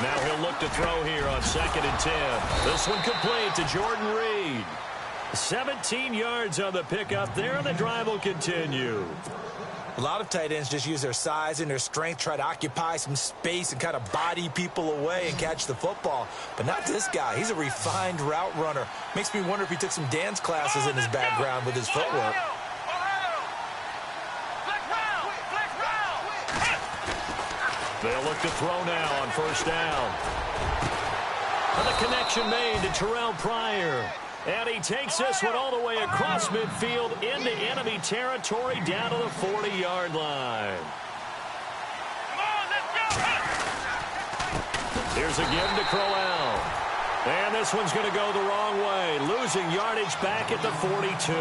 Now he'll look to throw here on 2nd and 10. This one complete to Jordan Reed. 17 yards on the pickup there, and the drive will continue. A lot of tight ends just use their size and their strength, try to occupy some space and kind of body people away and catch the football. But not this guy. He's a refined route runner. Makes me wonder if he took some dance classes in his background with his footwork. They'll look to throw now on 1st down. And the connection made to Terrell Pryor. And he takes this one all the way across midfield into enemy territory down to the 40-yard line. Here's again to Crowell. And this one's going to go the wrong way, losing yardage back at the 42.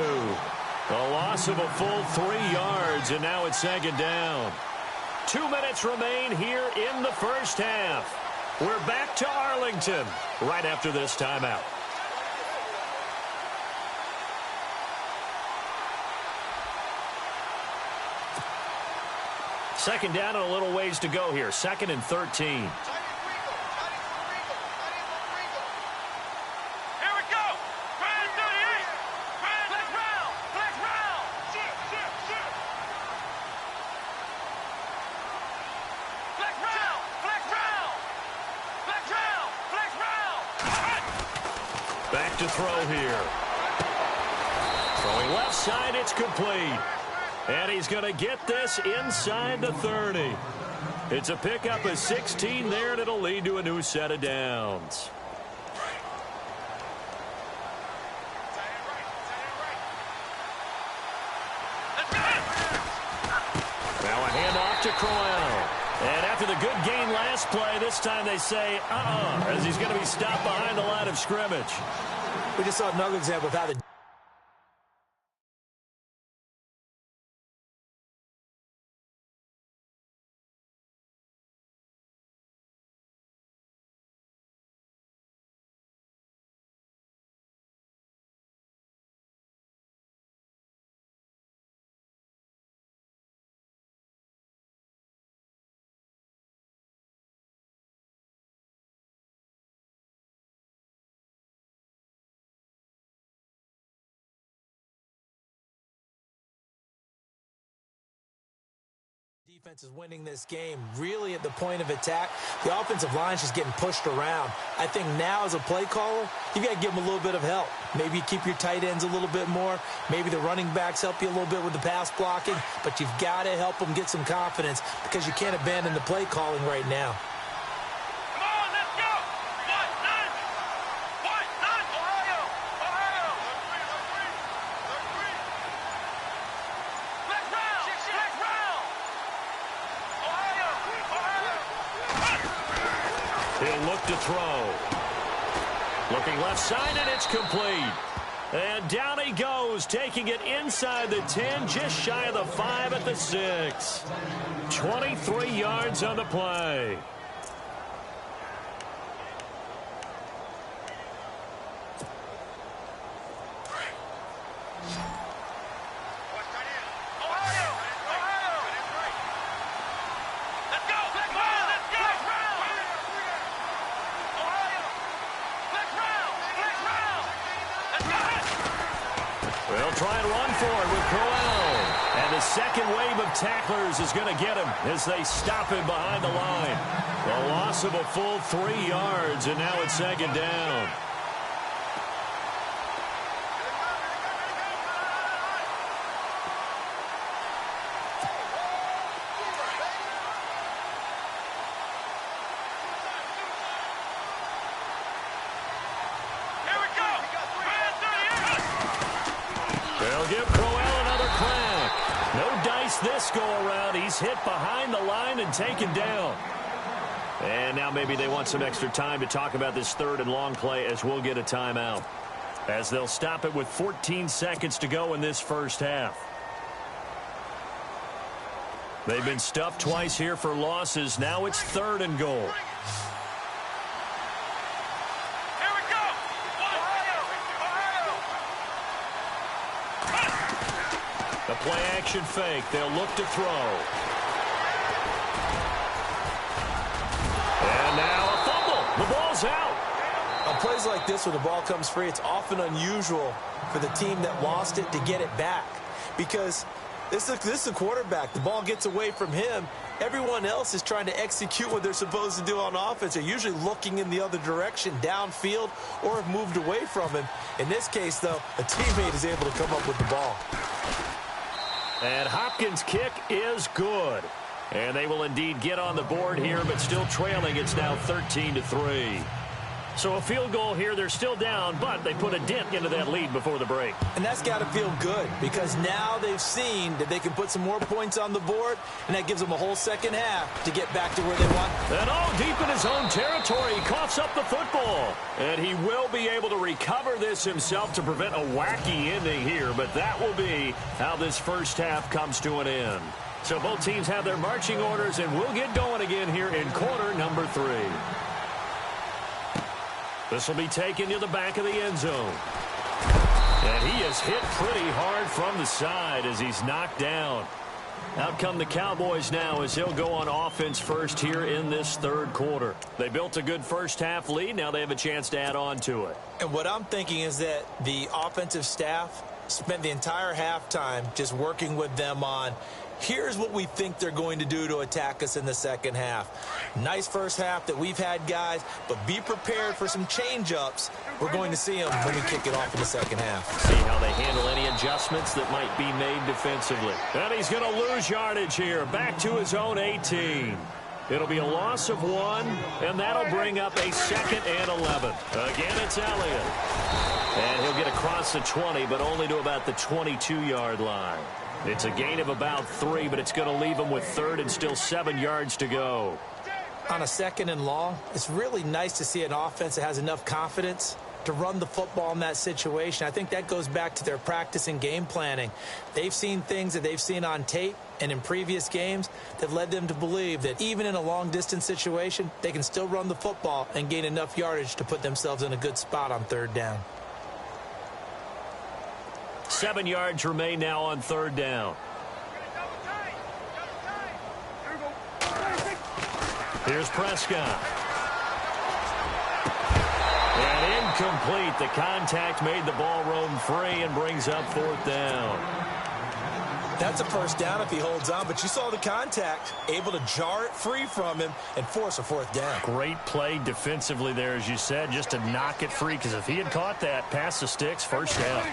A loss of a full 3 yards, and now it's 2nd down. 2 minutes remain here in the first half. We're back to Arlington right after this timeout. Second down and a little ways to go here. 2nd and 13. Back to throw here. Throwing left side, it's complete. And he's going to get this inside the 30. It's a pickup of 16 there, and it'll lead to a new set of downs. Now a handoff to Crowell. And after the good gain last play, this time they say, as he's going to be stopped behind the line of scrimmage. We just saw another example of how the defense is winning this game really at the point of attack. The offensive line is just getting pushed around. I think now as a play caller, you got to give them a little bit of help. Maybe you keep your tight ends a little bit more. Maybe the running backs help you a little bit with the pass blocking, but you've got to help them get some confidence because you can't abandon the play calling right now. He'll look to throw. Looking left side, and it's complete. And down he goes, taking it inside the 10, just shy of the 5 at the 6. 23 yards on the play. They'll try and run for it with Crowell. And the second wave of tacklers is going to get him as they stop him behind the line. A loss of a full 3 yards, and now it's 2nd down. They'll give Crowell another crack. No dice this go-around. He's hit behind the line and taken down. And now maybe they want some extra time to talk about this 3rd and long play as we'll get a timeout. As they'll stop it with 14 seconds to go in this first half. They've been stuffed twice here for losses. Now it's 3rd and goal. A play-action fake. They'll look to throw. And now a fumble. The ball's out. On plays like this where the ball comes free, it's often unusual for the team that lost it to get it back. Because this is a quarterback. The ball gets away from him. Everyone else is trying to execute what they're supposed to do on offense. They're usually looking in the other direction, downfield, or have moved away from him. In this case, though, a teammate is able to come up with the ball. And Hopkins' kick is good. And they will indeed get on the board here, but still trailing. It's now 13-3. So a field goal here, they're still down, but they put a dent into that lead before the break. And that's got to feel good because now they've seen that they can put some more points on the board, and that gives them a whole second half to get back to where they want. And deep in his own territory, he coughs up the football. And he will be able to recover this himself to prevent a wacky ending here, but that will be how this first half comes to an end. So both teams have their marching orders, and we'll get going again here in quarter number 3. This will be taken to the back of the end zone. And he is hit pretty hard from the side as he's knocked down. Out come the Cowboys now as he'll go on offense first here in this third quarter. They built a good first half lead. Now they have a chance to add on to it. And what I'm thinking is that the offensive staff spent the entire halftime just working with them on here's what we think they're going to do to attack us in the second half. Nice first half that we've had, guys, but be prepared for some change-ups. We're going to see them when we kick it off in the second half. See how they handle any adjustments that might be made defensively. And he's going to lose yardage here, back to his own 18. It'll be a loss of 1, and that'll bring up a 2nd and 11. Again, it's Elliott. And he'll get across the 20, but only to about the 22-yard line. It's a gain of about 3, but it's going to leave him with 3rd and still 7 yards to go. On a 2nd and long, it's really nice to see an offense that has enough confidence to run the football in that situation. I think that goes back to their practice and game planning. They've seen things that they've seen on tape and in previous games that led them to believe that even in a long-distance situation, they can still run the football and gain enough yardage to put themselves in a good spot on 3rd down. 7 yards remain now on 3rd down. Here's Prescott. And incomplete. The contact made the ball roam free and brings up 4th down. That's a first down if he holds on, but you saw the contact, able to jar it free from him and force a 4th down. Great play defensively there, as you said, just to knock it free, because if he had caught that, past the sticks, first down.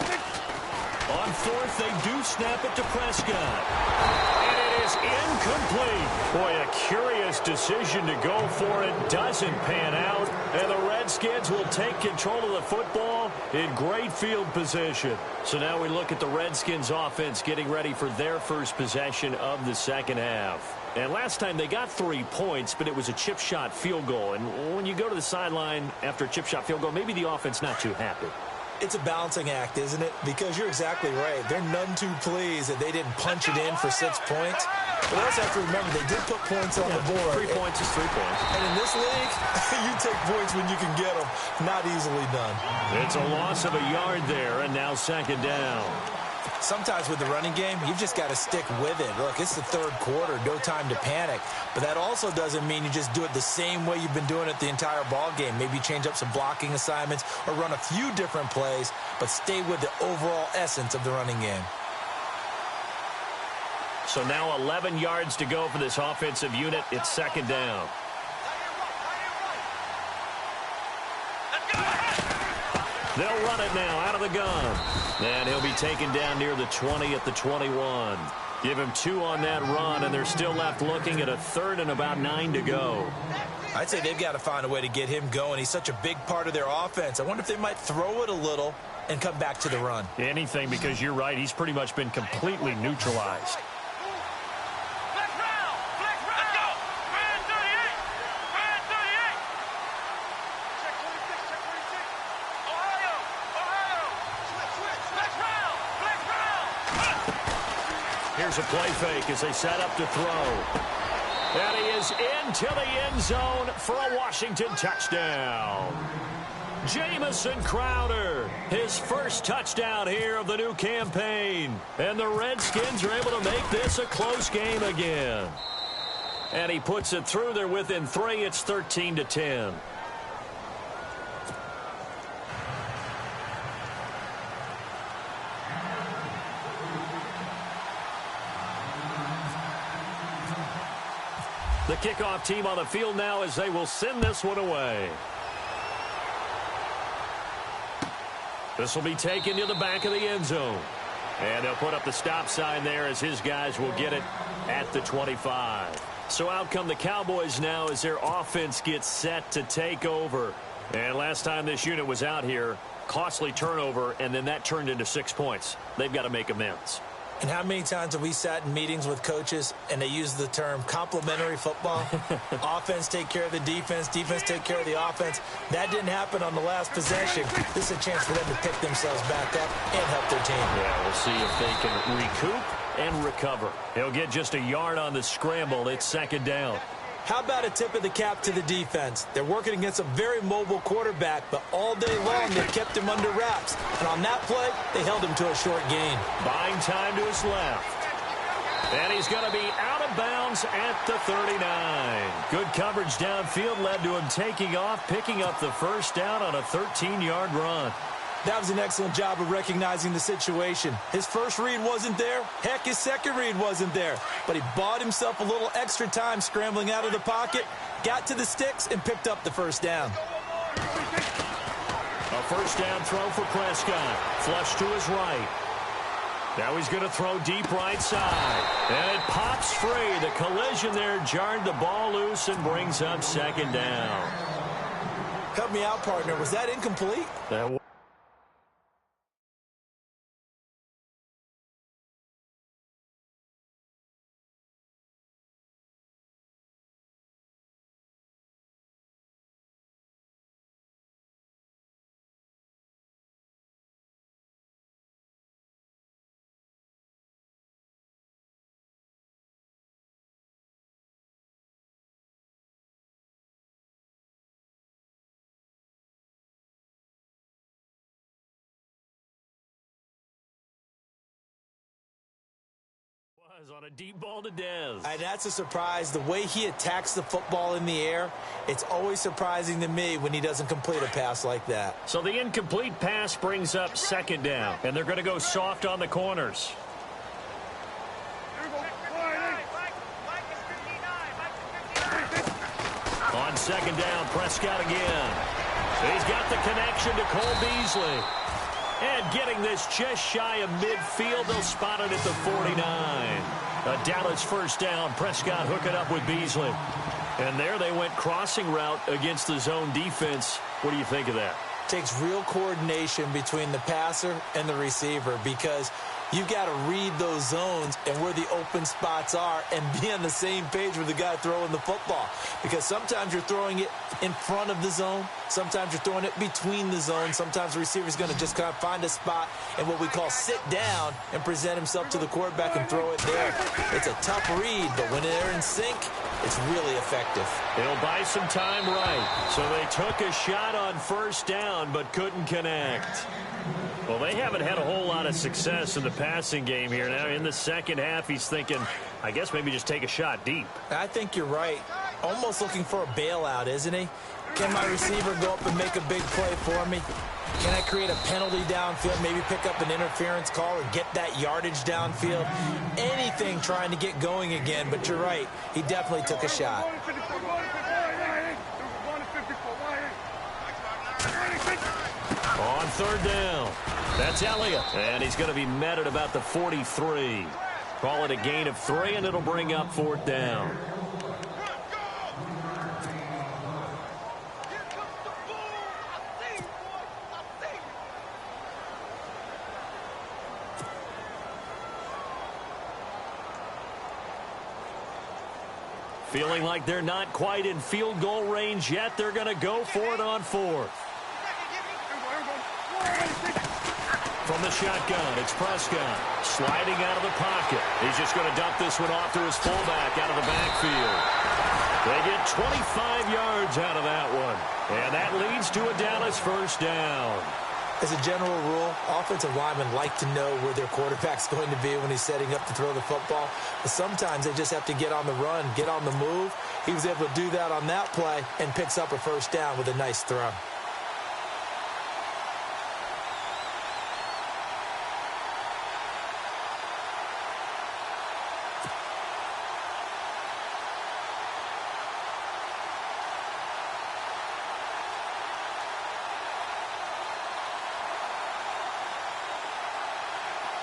On 4th, they do snap it to Prescott. And it is incomplete. Boy, a curious decision to go for it. Doesn't pan out. And the Redskins will take control of the football in great field position. So now we look at the Redskins offense getting ready for their first possession of the second half. And last time they got 3 points, but it was a chip shot field goal. And when you go to the sideline after a chip shot field goal, maybe the offense not too happy. It's a balancing act, isn't it? Because you're exactly right. They're none too pleased that they didn't punch it in for 6 points. But also have to remember, they did put points on the board. 3 points is 3 points. And in this league, you take points when you can get them. Not easily done. It's a loss of a yard there, and now 2nd down. Sometimes with the running game, you've just got to stick with it. Look, it's the 3rd quarter, no time to panic. But that also doesn't mean you just do it the same way you've been doing it the entire ball game. Maybe change up some blocking assignments or run a few different plays, but stay with the overall essence of the running game. So now 11 yards to go for this offensive unit. It's 2nd down. They'll run it now out of the gun. And he'll be taken down near the 20 at the 21. Give him 2 on that run, and they're still left looking at a 3rd and about 9 to go. I'd say they've got to find a way to get him going. He's such a big part of their offense. I wonder if they might throw it a little and come back to the run. Anything, because you're right. He's pretty much been completely neutralized. Here's a play fake as they set up to throw. And he is into the end zone for a Washington touchdown. Jamison Crowder, his first touchdown here of the new campaign. And the Redskins are able to make this a close game again. And he puts it through. They're within 3. It's 13-10. The kickoff team on the field now as they will send this one away. This will be taken to the back of the end zone. And they'll put up the stop sign there as his guys will get it at the 25. So out come the Cowboys now as their offense gets set to take over. And last time this unit was out here, costly turnover, and then that turned into 6 points. They've got to make amends. And how many times have we sat in meetings with coaches and they use the term complementary football? Offense take care of the defense, defense take care of the offense. That didn't happen on the last possession. This is a chance for them to pick themselves back up and help their team. Yeah, we'll see if they can recoup and recover. He'll get just a yard on the scramble. It's second down. How about a tip of the cap to the defense? They're working against a very mobile quarterback, but all day long they've kept him under wraps. And on that play, they held him to a short gain. Buying time to his left. And he's going to be out of bounds at the 39. Good coverage downfield led to him taking off, picking up the first down on a 13-yard run. That was an excellent job of recognizing the situation. His first read wasn't there. Heck, his second read wasn't there. But he bought himself a little extra time scrambling out of the pocket, got to the sticks, and picked up the first down. A first down throw for Prescott. Flush to his right. Now he's going to throw deep right side. And it pops free. The collision there jarred the ball loose and brings up second down. Help me out, partner. Was that incomplete? That was on a deep ball to Dez. And that's a surprise. The way he attacks the football in the air, it's always surprising to me when he doesn't complete a pass like that. So the incomplete pass brings up second down, and they're going to go soft on the corners. On second down, Prescott again. He's got the connection to Cole Beasley. And getting this just shy of midfield, they'll spot it at the 49. A Dallas first down. Prescott hooking up with Beasley. And there they went crossing route against the zone defense. What do you think of that? Takes real coordination between the passer and the receiver because you've got to read those zones and where the open spots are and be on the same page with the guy throwing the football. Because sometimes you're throwing it in front of the zone. Sometimes you're throwing it between the zones. Sometimes the receiver's going to just kind of find a spot and what we call sit down and present himself to the quarterback and throw it there. It's a tough read, but when they're in sync, it's really effective. It'll buy some time right. So they took a shot on first down but couldn't connect. Well, they haven't had a whole lot of success in the passing game here. Now, in the second half, he's thinking, I guess maybe just take a shot deep. I think you're right. Almost looking for a bailout, isn't he? Can my receiver go up and make a big play for me? Can I create a penalty downfield, maybe pick up an interference call or get that yardage downfield? Anything trying to get going again, but you're right. He definitely took a shot. On third down, that's Elliott. And he's going to be met at about the 43. Call it a gain of 3, and it'll bring up fourth down. Feeling like they're not quite in field goal range yet. They're going to go for it on fourth. From From the shotgun, it's Prescott. Sliding out of the pocket. He's just going to dump this one off to his fullback out of the backfield. They get 25 yards out of that one. And that leads to a Dallas first down. As a general rule, offensive linemen like to know where their quarterback's going to be when he's setting up to throw the football. But sometimes they just have to get on the run, get on the move. He was able to do that on that play and picks up a first down with a nice throw.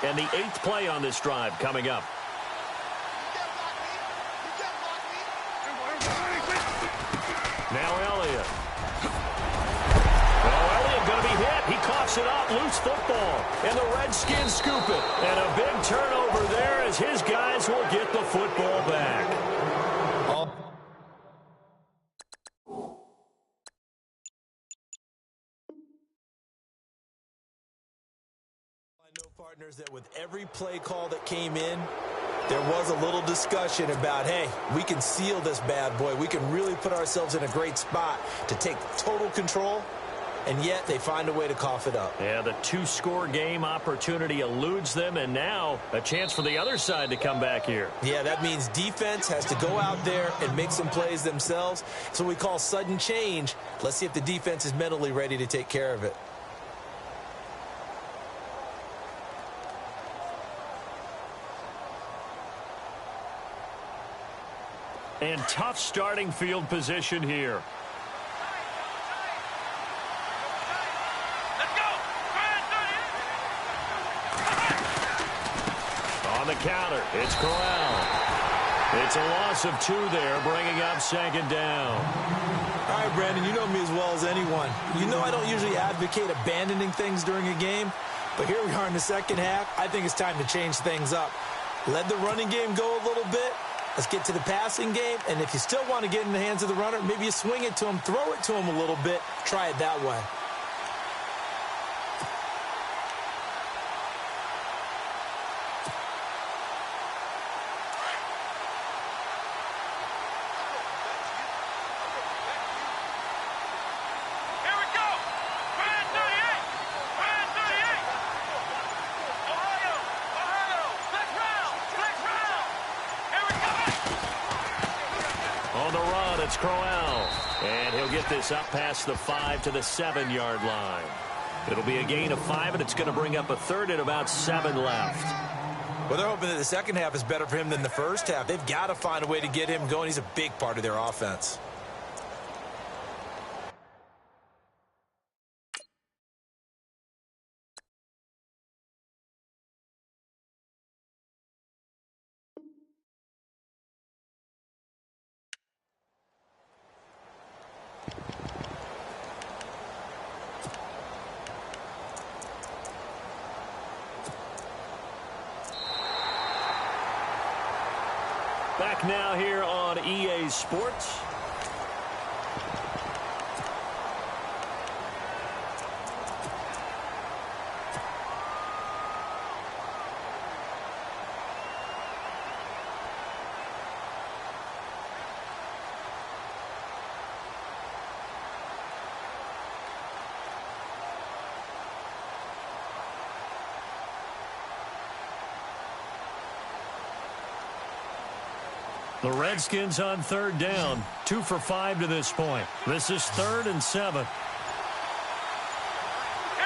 And the 8th play on this drive coming up. Now Elliott. Well, Elliott going to be hit. He coughs it up. Loose football. And the Redskins scoop it. And a big turnover there as his guys will get the football back. Partners, that with every play call that came in, there was a little discussion about, hey, we can seal this bad boy. We can really put ourselves in a great spot to take total control, and yet they find a way to cough it up. Yeah, the 2-score game opportunity eludes them, and now a chance for the other side to come back here. Yeah, that means defense has to go out there and make some plays themselves. It's what we call sudden change. Let's see if the defense is mentally ready to take care of it. And tough starting field position here. Let's go. On the counter, it's Corral. It's a loss of 2 there, bringing up second down. All right, Brandon, you know me as well as anyone. You know I don't usually advocate abandoning things during a game, but here we are in the second half. I think it's time to change things up. Let the running game go a little bit. Let's get to the passing game, and if you still want to get in the hands of the runner, maybe you swing it to him, throw it to him a little bit, try it that way. Here we go. Brand 38. Brand 38. Ohio. Flex round. Flex round. Here we go. On the run, it's Corral. And he'll get this up past the 5 to the 7-yard line. It'll be a gain of 5, and it's going to bring up a third and about 7 left. Well, they're hoping that the second half is better for him than the first half. They've got to find a way to get him going. He's a big part of their offense. Back now here on EA Sports. The Redskins on third down, 2 for 5 to this point. This is 3rd and 7. Here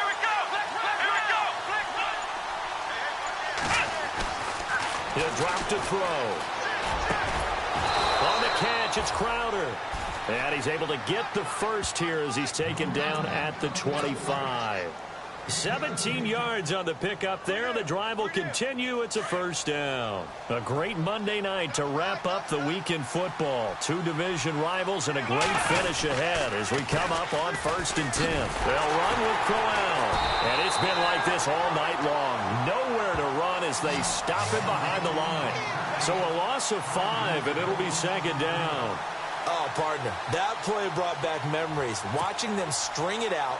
we go. Here we go. He'll drop to throw. On the catch, it's Crowder. And he's able to get the first here as he's taken down at the 25. 17 yards on the pickup there. The drive will continue. It's a first down. A great Monday night to wrap up the week in football. 2 division rivals and a great finish ahead as we come up on 1st and 10. They'll run with Corral. And it's been like this all night long. Nowhere to run as they stop him behind the line. So a loss of 5, and it'll be second down. Oh, partner, that play brought back memories. Watching them string it out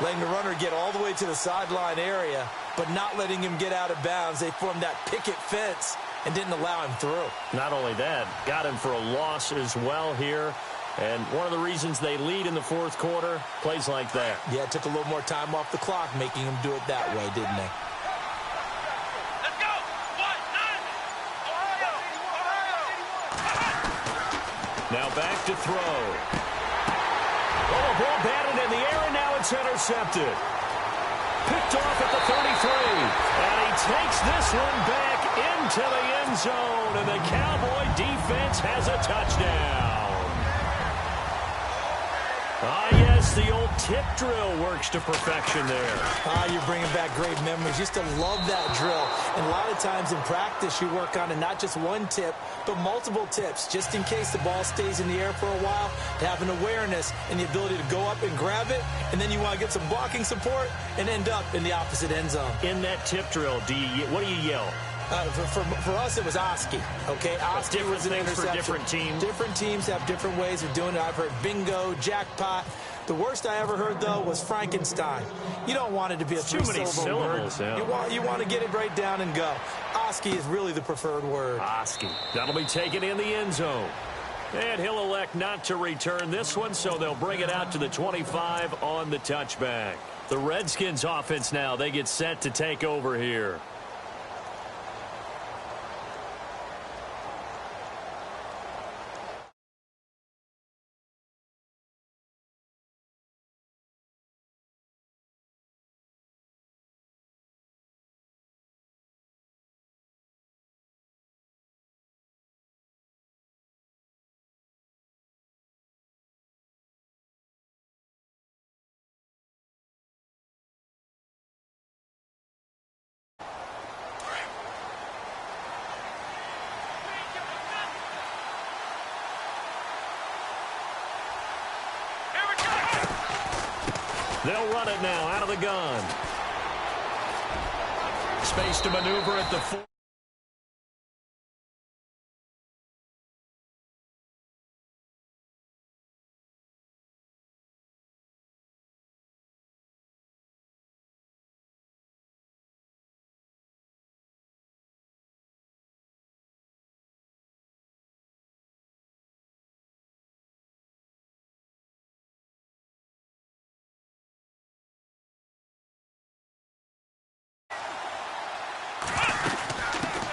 letting the runner get all the way to the sideline area, but not letting him get out of bounds. They formed that picket fence and didn't allow him through. Not only that, got him for a loss as well here. And one of the reasons they lead in the fourth quarter, plays like that. Yeah, it took a little more time off the clock, making him do it that way, didn't they? Let's go! Ohio! Now back to throw. Oh, a ball batted in the air, and now it's intercepted. Picked off at the 33. And he takes this one back into the end zone, and the Cowboy defense has a touchdown. Ah, yes, the old tip drill works to perfection there. Ah, you're bringing back great memories. Used to love that drill. And a lot of times in practice, you work on it, not just one tip, but multiple tips, just in case the ball stays in the air for a while, to have an awareness and the ability to go up and grab it, and then you want to get some blocking support and end up in the opposite end zone. In that tip drill, what do you yell? For us, it was Oski, okay? Oski was an interception. For different teams. Different teams have different ways of doing it. I've heard bingo, jackpot. The worst I ever heard, though, was Frankenstein. You don't want it to be a three-syllable word. Yeah. You want to get it right down and go. Oski is really the preferred word. Oski. That'll be taken in the end zone. And he'll elect not to return this one, so they'll bring it out to the 25 on the touchback. The Redskins offense now, they get set to take over here. They'll run it now out of the gun. Space to maneuver at the 4.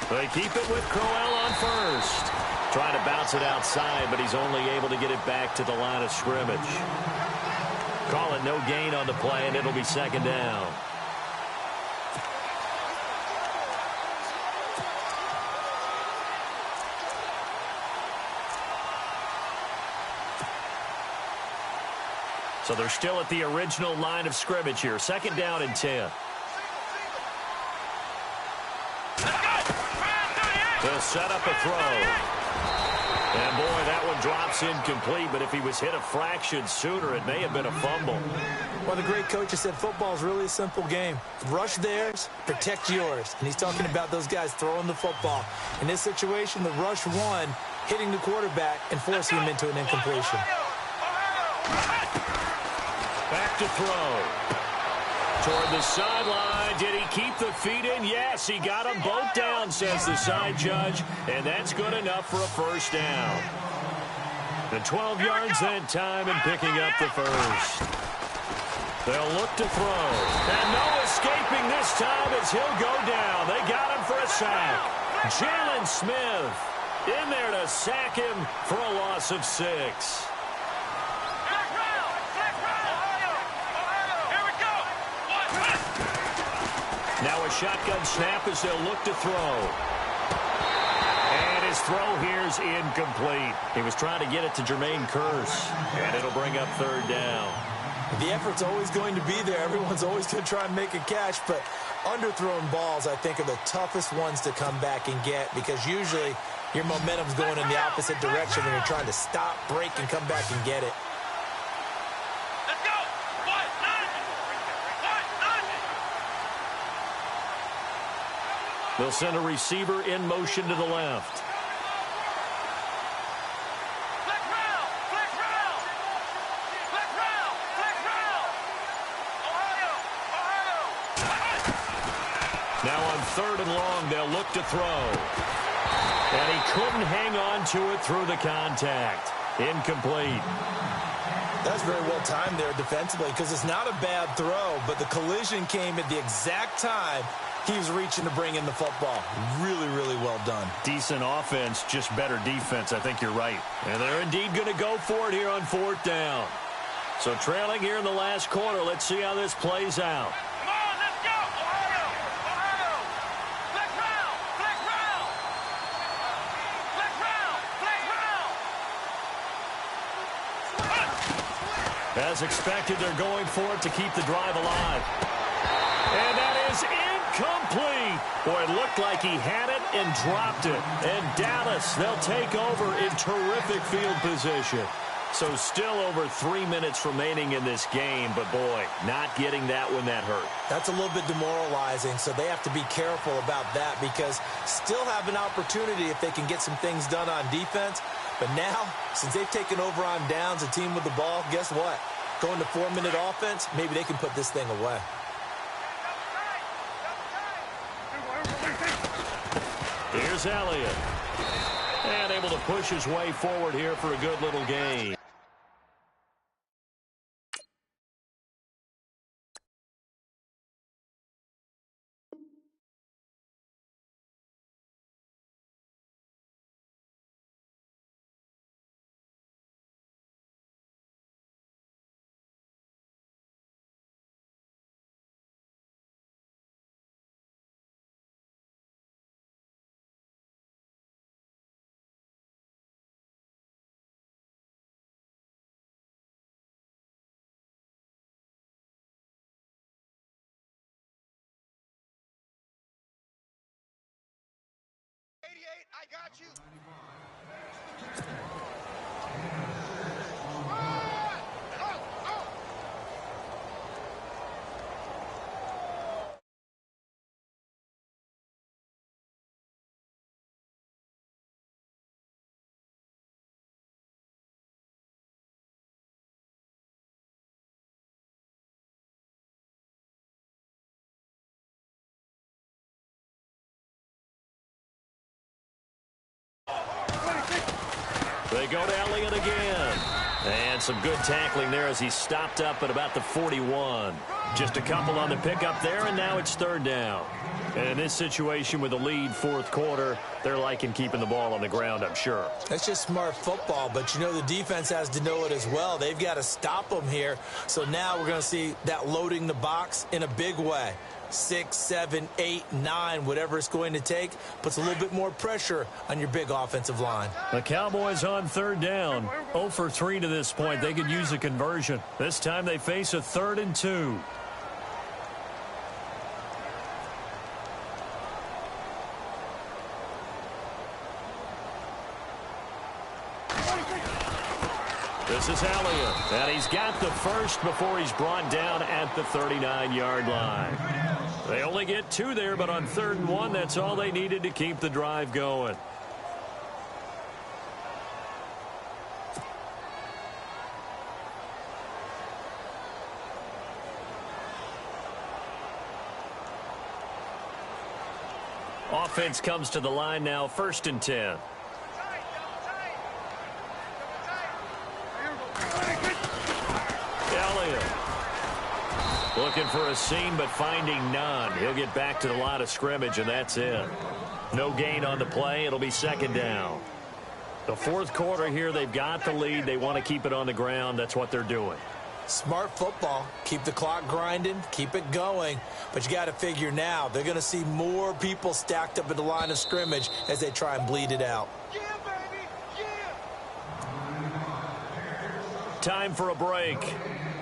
They keep it with Crowell on first. Trying to bounce it outside, but he's only able to get it back to the line of scrimmage. Call it no gain on the play, and it'll be second down. So they're still at the original line of scrimmage here. Second down and 10. They'll set up a throw. And, boy, that one drops incomplete, but if he was hit a fraction sooner, it may have been a fumble. Well, the great coach has said football is really a simple game. Rush theirs, protect yours. And he's talking about those guys throwing the football. In this situation, the rush won, hitting the quarterback and forcing him into an incompletion. Back to throw. Toward the sideline. Did he keep the feet in? Yes, he got them both down, says the side judge. And that's good enough for a first down. The 12 yards that time and picking up the first. They'll look to throw. And no escaping this time as he'll go down. They got him for a sack. Jalen Smith in there to sack him for a loss of 6. Now a shotgun snap as they'll look to throw. And his throw here is incomplete. He was trying to get it to Jermaine Kearse. And it'll bring up third down. The effort's always going to be there. Everyone's always going to try and make a catch. But underthrown balls, I think, are the toughest ones to come back and get. Because usually your momentum's going in the opposite direction when you're trying to stop, break, and come back and get it. They'll send a receiver in motion to the left. Now on 3rd and long, they'll look to throw. And he couldn't hang on to it through the contact. Incomplete. That's very well timed there defensively because it's not a bad throw, but the collision came at the exact time he was reaching to bring in the football. Really, really well done. Decent offense, just better defense. I think you're right. And they're indeed going to go for it here on 4th down. So trailing here in the last quarter. Let's see how this plays out. Come on, let's go! Ohio! Ohio! Flex round! Flex round! Flex round! Flex round! As expected, they're going for it to keep the drive alive. And that is incomplete. Boy, it looked like he had it and dropped it. And Dallas, they'll take over in terrific field position. So still over 3 minutes remaining in this game, but boy, not getting that when that hurt. That's a little bit demoralizing, so they have to be careful about that because still have an opportunity if they can get some things done on defense. But now, since they've taken over on downs, a team with the ball, guess what? Going to 4-minute offense, maybe they can put this thing away. Here's Elliott. And able to push his way forward here for a good little gain. I got you. They go to Elliott again. And some good tackling there as he stopped up at about the 41. Just a couple on the pickup there, and now it's 3rd down. And in this situation with the lead 4th quarter, they're liking keeping the ball on the ground, I'm sure. That's just smart football, but you know the defense has to know it as well. They've got to stop them here. So now we're going to see that loading the box in a big way. 6, 7, 8, 9, whatever it's going to take, puts a little bit more pressure on your big offensive line. The Cowboys on 3rd down. 0 for 3 to this point. They could use a conversion. This time they face a 3rd and 2. This is Elliott, and he's got the first before he's brought down at the 39-yard line. They only get 2 there, but on 3rd and 1, that's all they needed to keep the drive going. Offense comes to the line now, 1st and 10. Looking for a seam, but finding none. He'll get back to the line of scrimmage, and that's it. No gain on the play. It'll be 2nd down. The 4th quarter here, they've got the lead. They want to keep it on the ground. That's what they're doing. Smart football. Keep the clock grinding. Keep it going. But you got to figure now, they're going to see more people stacked up at the line of scrimmage as they try and bleed it out. Yeah, baby! Yeah! Time for a break.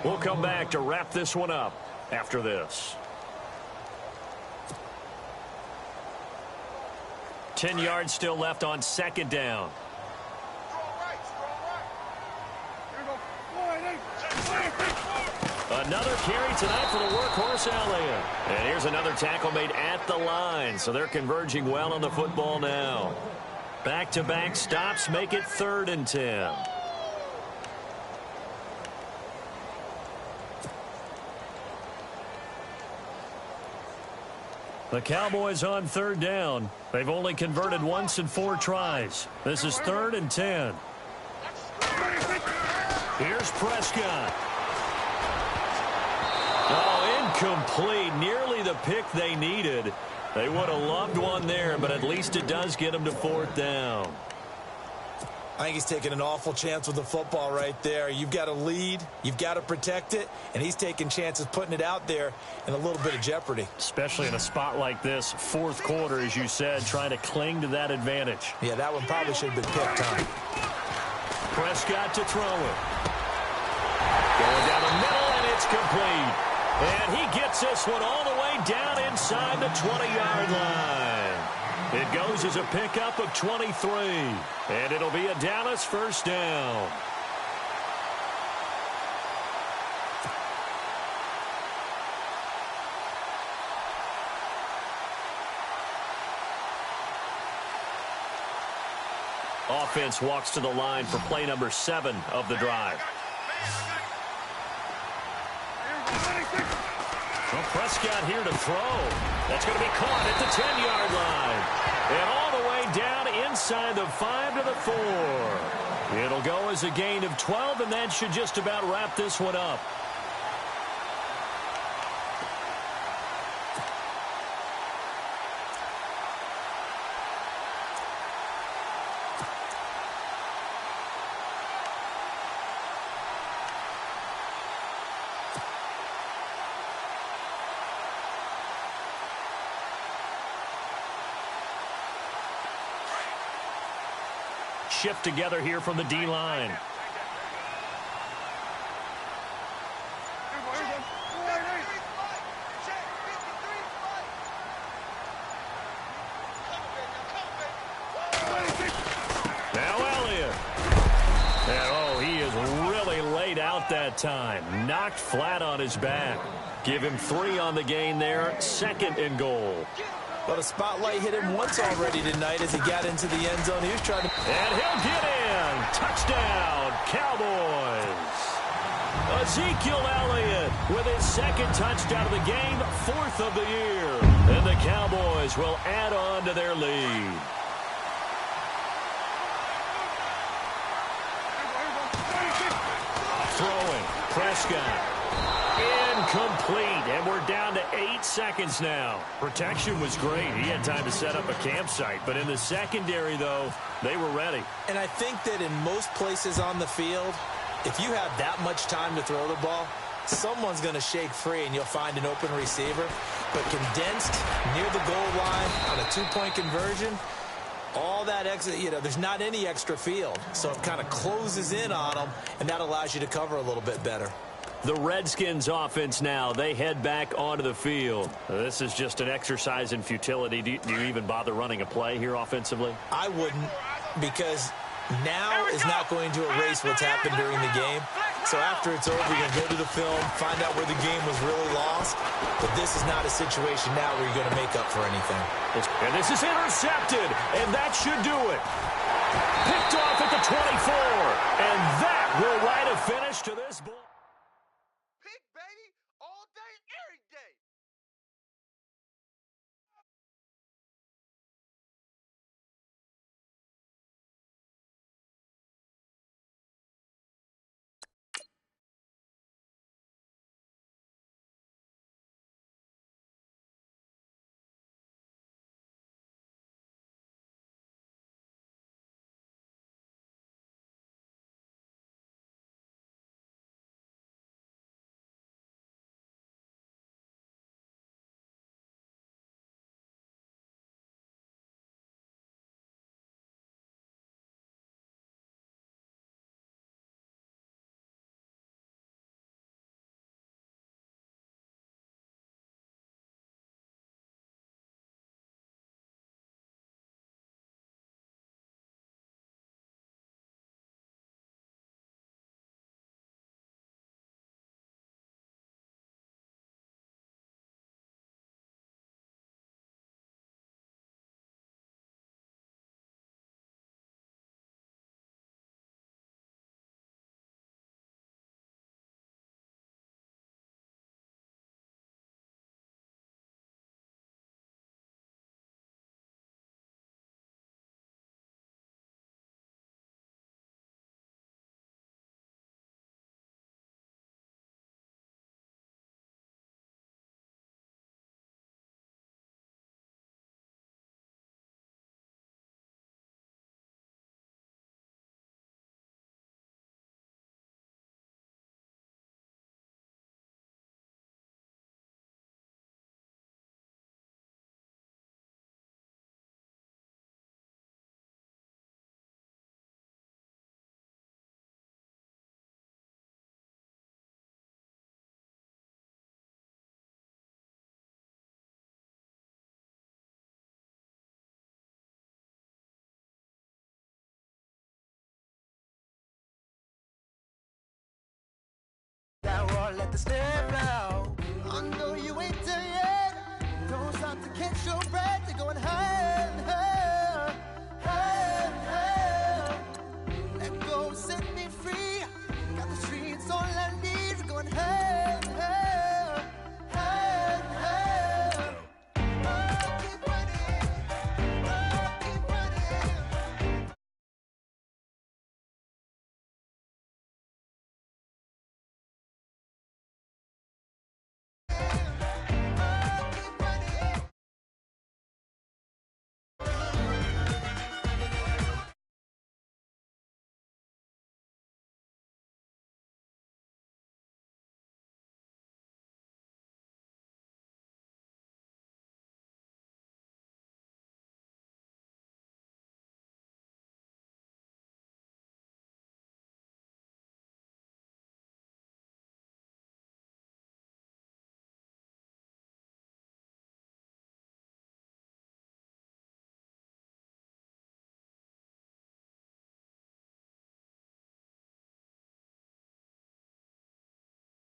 We'll come back to wrap this one up after this. 10 yards still left on 2nd down. Another carry tonight for the workhorse Elliott. And here's another tackle made at the line. So they're converging well on the football now. Back-to-back stops make it 3rd and 10. The Cowboys on third down. They've only converted once in 4 tries. This is 3rd and 10. Here's Prescott. Oh, incomplete. Nearly the pick they needed. They would have loved one there, but at least it does get them to 4th down. I think he's taking an awful chance with the football right there. You've got to lead, you've got to protect it, and he's taking chances putting it out there in a little bit of jeopardy. Especially in a spot like this, 4th quarter, as you said, trying to cling to that advantage. Yeah, that one probably should have been picked, huh? Prescott to throw it. Going down the middle, and it's complete. And he gets this one all the way down inside the 20-yard line. It goes as a pickup of 23. And it'll be a Dallas first down. Offense walks to the line for play number 7 of the drive. Well, Prescott here to throw. That's going to be caught at the 10-yard line. And all the way down inside the 5 to the 4. It'll go as a gain of 12, and that should just about wrap this one up. Shift together here from the D-line. Now Elliott. And oh, he is really laid out that time. Knocked flat on his back. Give him 3 on the gain there. 2nd and goal. Well, the spotlight hit him once already tonight as he got into the end zone. He was trying to... And he'll get in. Touchdown, Cowboys. Ezekiel Elliott with his 2nd touchdown of the game, 4th of the year. And the Cowboys will add on to their lead. Throwing, Prescott. Incomplete, and we're down to 8 seconds now. Protection was great. He had time to set up a campsite, but in the secondary, though, they were ready. And I think that in most places on the field, if you have that much time to throw the ball, someone's going to shake free and you'll find an open receiver. But condensed near the goal line on a 2-point conversion, all that extra, there's not any extra field. So it kind of closes in on them, and that allows you to cover a little bit better. The Redskins offense now, they head back onto the field. This is just an exercise in futility. Do you even bother running a play here offensively? I wouldn't, because now is not going to erase what's happened during the game. So after it's over, you're going to go to the film, find out where the game was really lost. But this is not a situation now where you're going to make up for anything. And this is intercepted, and that should do it. Picked off at the 24, and that will write a finish to this ball. let the snare flow. I know you ain't done yet. Don't stop to catch your breath. You're going high.